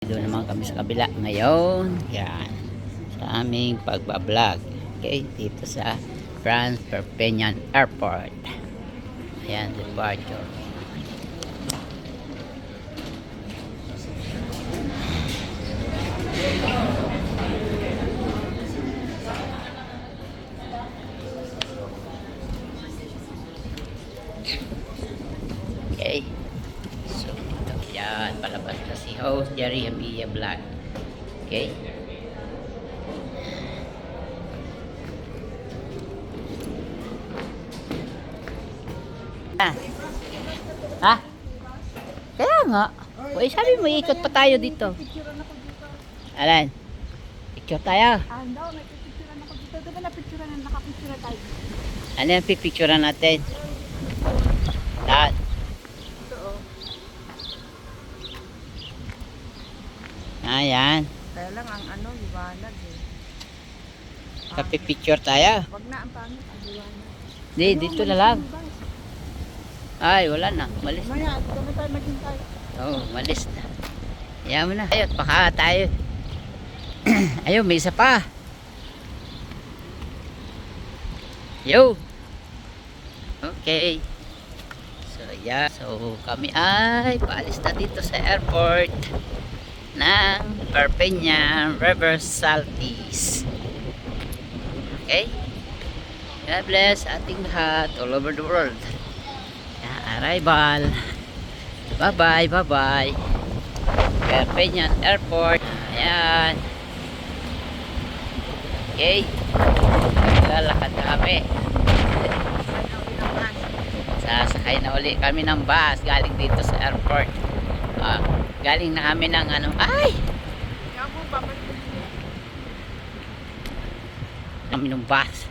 Doon naman kami sa kabila ngayon. Yan. Sa aming pagbablog. Okay, dito sa France Perpignan Airport. Ayan, departure. Okay. So, ito yan. Palabas na si host Jerry Hamia Vlog. Okay. Ah. Ha? Kaya nga. Uy, sabi mo, ikot pa tayo dito. Alan? Picture tayo. Daw, nagpipicturean ako dito. Diba napicturean na nakapicture tayo? Ano yung pipicturean natin? Lahat. Ito oh. Ayan. Kaya lang ang liwanag eh. Kapipicture tayo. Wag na ang pangit, ang liwanag. Di, dito na lang. Ay, wala na. Malis na. Maya, dito na tayo maghintay. Oo, malis na. Ayaw mo na. Ayun, baka tayo. Ayun, may isa pa. Yo. Okay. So, yeah. So, kami ay paalis na dito sa airport ng Perpignan River Saltis. Okay? God bless ating lahat all over the world. Arrival. Bye-bye, bye-bye. Perpignan Airport. Ayan. Okay. Lalakad na kami. Sasakay na uli kami ng bus galing dito sa airport. Galing na kami ng ay! Kami ng bus.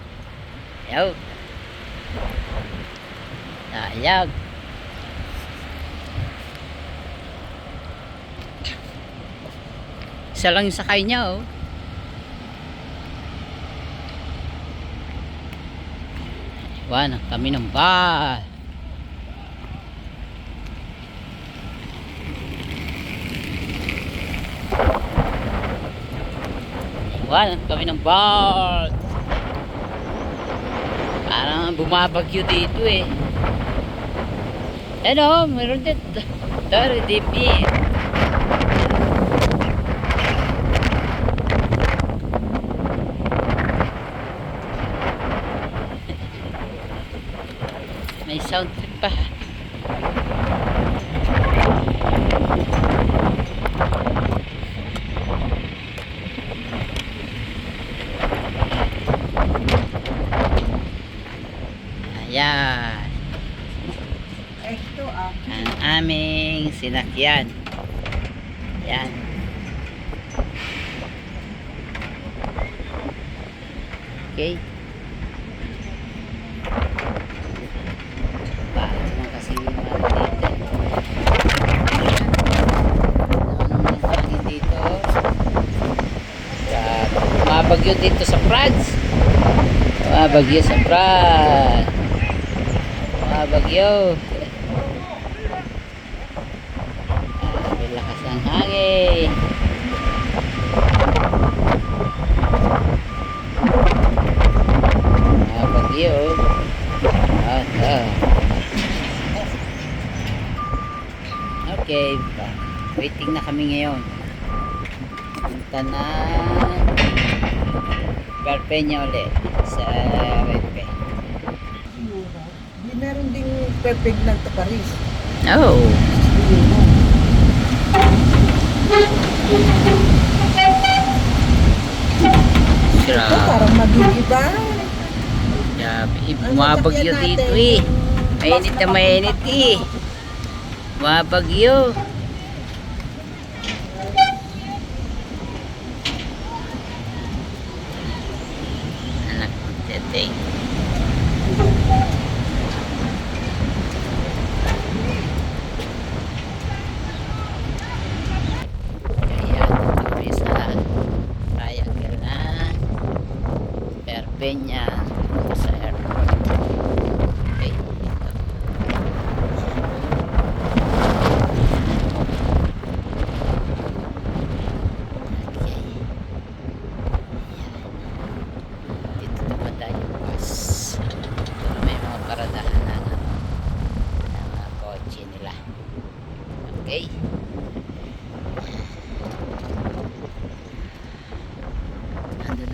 Ayaw. Ayaw. Isa lang yung sakay niya oh. Iwan kami ng bus. Iwan kami ng bus. Parang bumabagyo dito eh. Ano, meron din. Dari dipi. May sound trip pa. Ayan. Ito ah. Ang aming sinakyan. Ayan. Okay. Kasi dito mabagyo dito sa France. Mabagyo sa France. Mabagyo. Lakas ng hangin. Mabagyo. Okay, waiting na kami ngayon. Punta na Perpignan ulit sa Renfe. Di meron ding Perpignan to Paris. Oh. Ito parang magigiba. Bumabagyo dito eh. Mainit na mainit eh. Bumabagyo. Anak ko, teteng. Perpignan sa airport. Okay, dito.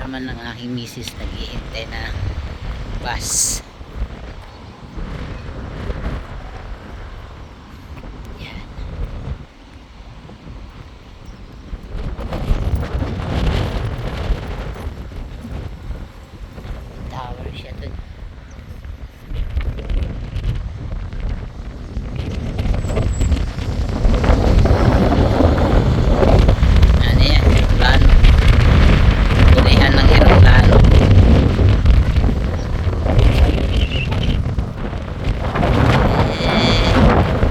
naman ng aking misis naghihintay na bus. Yan. Tower siya dun. Ano yan? Plano. Pilihan ng aeroplano.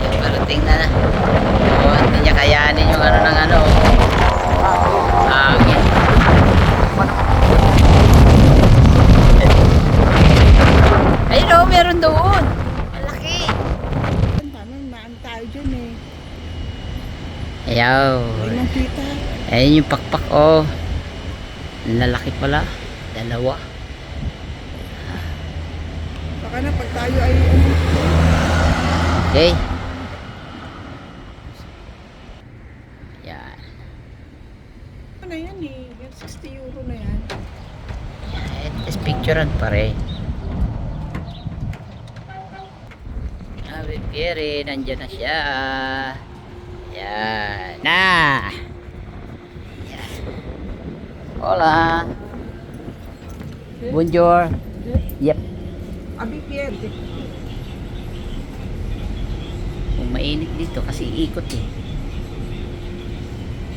Yung parating na. Oh, hindi niya kayanin yung ano ng ano. Hangin. Ayun o, meron doon. Malaki. Paano, maan tayo dyan eh. Ayaw. Ay, nakita. Ayun yung pakpak oh. Ang lalaki pala. Dalawa. Baka na pag tayo ay ano. Okay. Yan. Ano na yan eh. Yung 60 euro na yan. Yan. Tapos picturean pa rin. Sabi Pierre, nandyan na siya. Yan. Na! Yan. Hola. Bonjour. Yep. Abi Pierre. Kung mainit dito kasi ikot eh.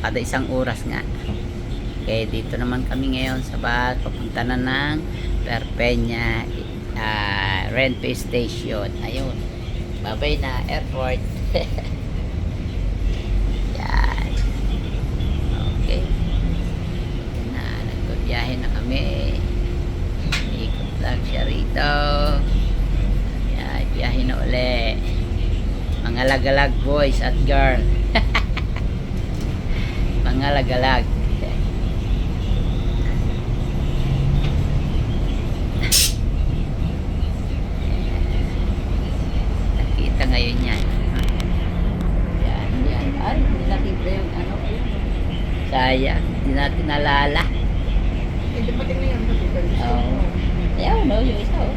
Kada isang oras nga. Okay, dito naman kami ngayon sa bus. Papunta na ng Perpeña Renfe Station. Ayun. Babay na airport. Yan. Okay. Na, nagbabiyahe na kami. Ikot lang siya rito. Yan, biyahe na uli. Mga lagalag boys at girl. Mga lagalag. Nakita ngayon yan. Yan, yan. Ay, hindi nakita yung ano. Sayang, hindi natin nalala. Eh, dapating na yan. Oo. Ayaw, no, yung isa oh.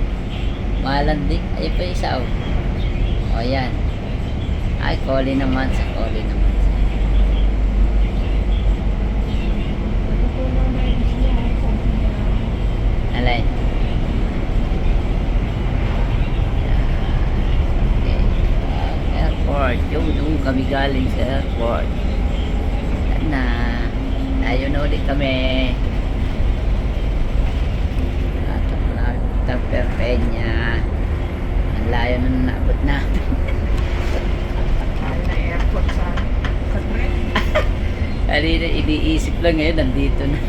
Malandig. Ayun pa yung isa oh. O yan. Ay, Collie naman sa Collie naman. Alay. Okay. Airport. Yung kami galing sa airport. Yan na. Tayo na ulit kami. At Perpeña. Ang layo na naabot na. Na airport sa Kanina iniisip lang ngayon, nandito na.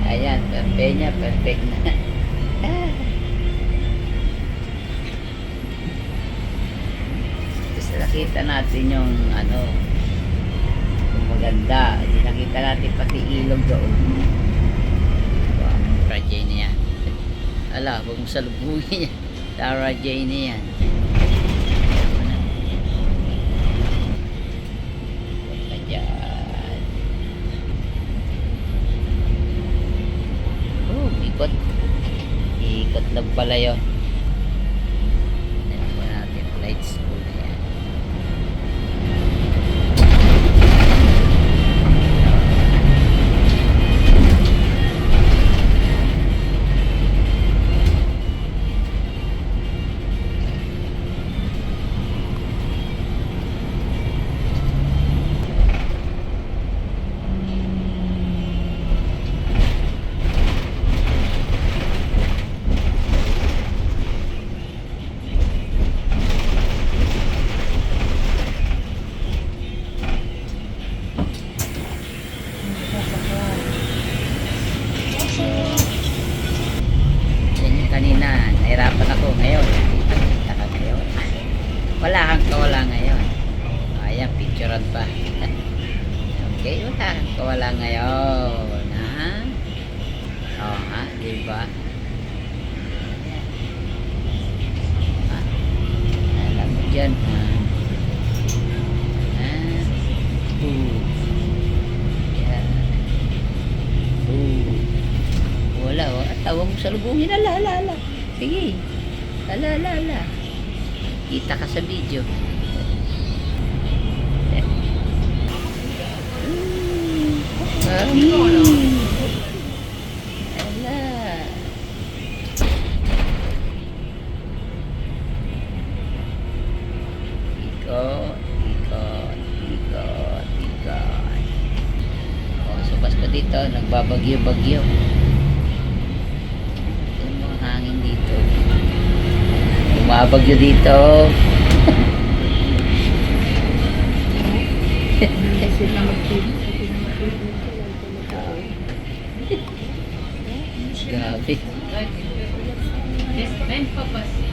Ayan, Perpeña, perfect na. Tapos nakita natin yung ano, yung maganda. Nakita natin pati ilog doon. Wow, Rajay na yan. Ala, huwag mo salubungin yan. Rajay na yan. Ikot. Ikot lang pala yun. Tignan po natin. Flight school na yan. Kanina, nahirapan ako ngayon. Nakita ka ngayon. Wala kang kawala ngayon. Ayan, picturean pa. Okay, wala kang kawala ngayon. Ha? Oo ha, diba? Alam mo dyan, ha? Yan. salubungin. Ala, ala, ala. Sige. Ala, ala, ala. Kita ka sa video. Mami. Ala. Ikot, ikot, ikot, ikot. O, so Pasko dito, nagbabagyo-bagyo. Ito yung mga hangin dito. Bumabagyo dito. Kasi na magpili. Grabe. Best friend pa ba?